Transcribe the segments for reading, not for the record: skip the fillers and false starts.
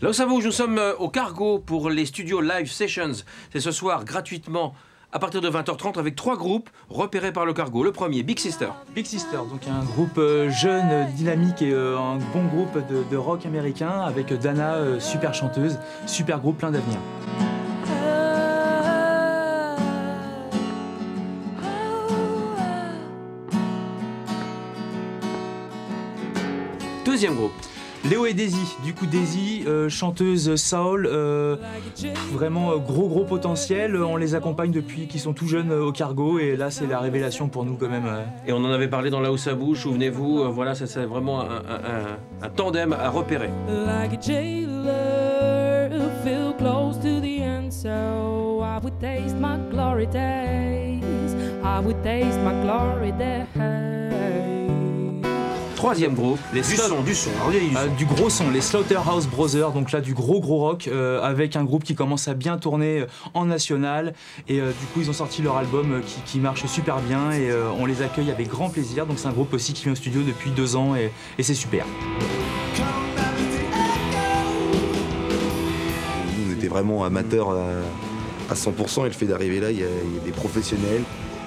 Là où ça bouge, nous sommes au Cargo pour les studios Live Sessions. C'est ce soir gratuitement à partir de 20h30 avec 3 groupes repérés par le Cargo. Le premier, Big Sister. Big Sister, donc un groupe jeune, dynamique et un bon groupe de rock américain avec Dana, super chanteuse, super groupe plein d'avenir. Deuxième groupe. Léo et Daisy, du coup Daisy, chanteuse soul, vraiment gros potentiel, on les accompagne depuis qu'ils sont tout jeunes au Cargo et là c'est la révélation pour nous quand même. Et on en avait parlé dans Là où ça bouge, souvenez-vous, voilà, c'est vraiment un tandem à repérer. Like a jailer who feel close to the end, so I would taste my glory days. I would taste my glory days. Troisième groupe, du son. Du gros son, les Slaughterhouse Brothers, donc là du gros rock avec un groupe qui commence à bien tourner en national et du coup ils ont sorti leur album qui marche super bien et on les accueille avec grand plaisir, donc c'est un groupe aussi qui vient au studio depuis 2 ans et c'est super. Nous on était vraiment amateurs à 100% et le fait d'arriver là, il y a des professionnels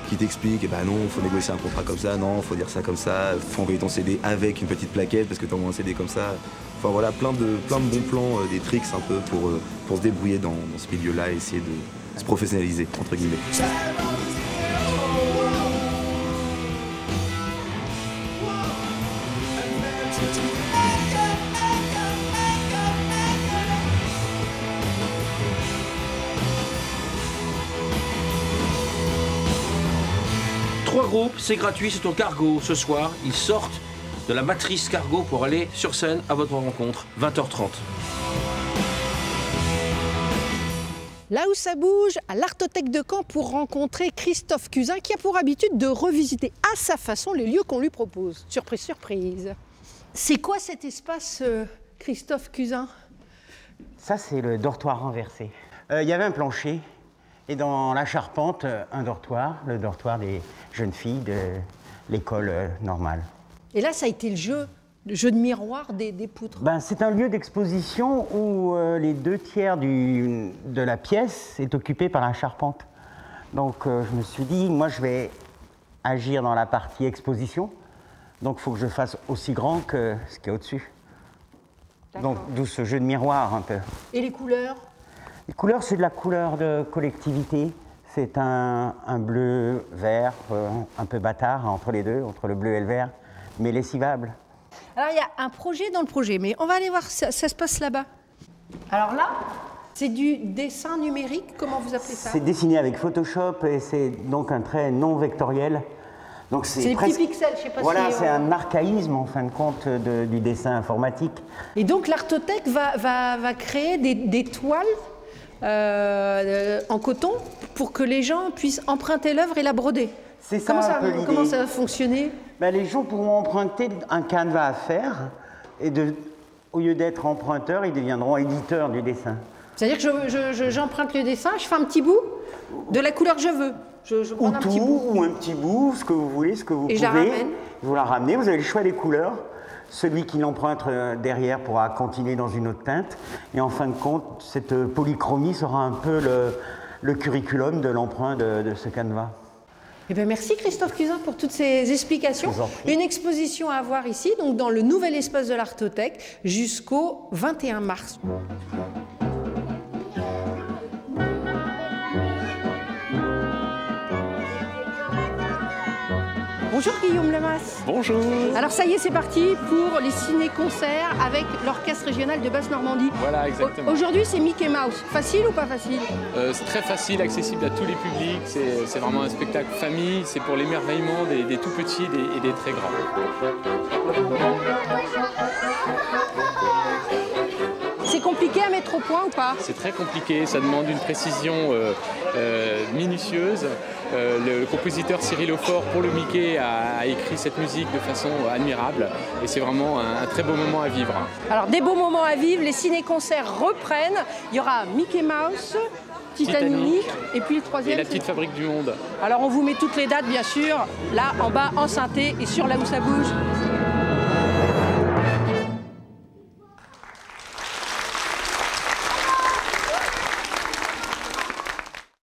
qui t'explique, bah non, faut négocier un contrat comme ça, non, faut dire ça comme ça, faut envoyer ton CD avec une petite plaquette parce que t'envoies un CD comme ça. Enfin voilà, plein de bons plans, des tricks un peu pour se débrouiller dans ce milieu-là et essayer de se professionnaliser, entre guillemets. Trois groupes, c'est gratuit, c'est au Cargo ce soir. Ils sortent de la matrice Cargo pour aller sur scène à votre rencontre, 20h30. Là où ça bouge, à l'Artothèque de Caen pour rencontrer Christophe Cuzin qui a pour habitude de revisiter à sa façon les lieux qu'on lui propose. Surprise, surprise. C'est quoi cet espace, Christophe Cuzin? Ça, c'est le dortoir renversé. Il y avait un plancher. Et dans la charpente, un dortoir, le dortoir des jeunes filles de l'école normale. Et là, ça a été le jeu de miroir des poutres. C'est un lieu d'exposition où les 2/3 de la pièce est occupé par la charpente. Donc je me suis dit, moi je vais agir dans la partie exposition, donc il faut que je fasse aussi grand que ce qu'il y a au-dessus. Donc d'où ce jeu de miroir un peu. Et les couleurs? Les couleurs, c'est de la couleur de collectivité. C'est un bleu vert, un peu bâtard entre les deux, entre le bleu et le vert, mais lessivable. Alors il y a un projet dans le projet, mais on va aller voir, ça se passe là-bas. Alors là, c'est du dessin numérique, comment vous appelez ça? C'est dessiné avec Photoshop et c'est donc un trait non vectoriel. Donc c'est des petits pixels, je sais pas si... Voilà, c'est un archaïsme en fin de compte du dessin informatique. Et donc l'Artothèque va créer des toiles en coton pour que les gens puissent emprunter l'œuvre et la broder. C'est ça comment ça va fonctionner? Les gens pourront emprunter un canevas à faire et au lieu d'être emprunteurs, ils deviendront éditeurs du dessin. C'est-à-dire que j'emprunte le dessin, je fais un petit bout de la couleur que je veux. Je prends ou un petit bout, ou un petit bout, ce que vous voulez, ce que vous pouvez. Je la ramène. Vous la ramenez, vous avez le choix des couleurs. Celui qui l'emprunte derrière pourra continuer dans une autre teinte. Et en fin de compte, cette polychromie sera un peu le curriculum de l'emprunt de ce canevas. Eh bien, merci Christophe Cuzin pour toutes ces explications. Une exposition à voir ici, donc dans le nouvel espace de l'Artothèque, jusqu'au 21 mars. Bonjour Guillaume Lemas. Bonjour. Alors ça y est, c'est parti pour les ciné-concerts avec l'Orchestre régional de Basse-Normandie. Voilà, exactement. Aujourd'hui, c'est Mickey Mouse. Facile ou pas facile? C'est très facile, accessible à tous les publics. C'est vraiment un spectacle famille. C'est pour l'émerveillement des tout petits et des très grands. C'est compliqué à mettre au point ou pas? C'est très compliqué, ça demande une précision minutieuse. Le compositeur Cyril Aufort pour le Mickey a écrit cette musique de façon admirable et c'est vraiment un très beau moment à vivre. Alors des beaux moments à vivre, les ciné-concerts reprennent. Il y aura Mickey Mouse, Titanic et puis le troisième... Et la petite fabrique du monde. Alors on vous met toutes les dates bien sûr, là en bas en synthé et sur Là où ça bouge.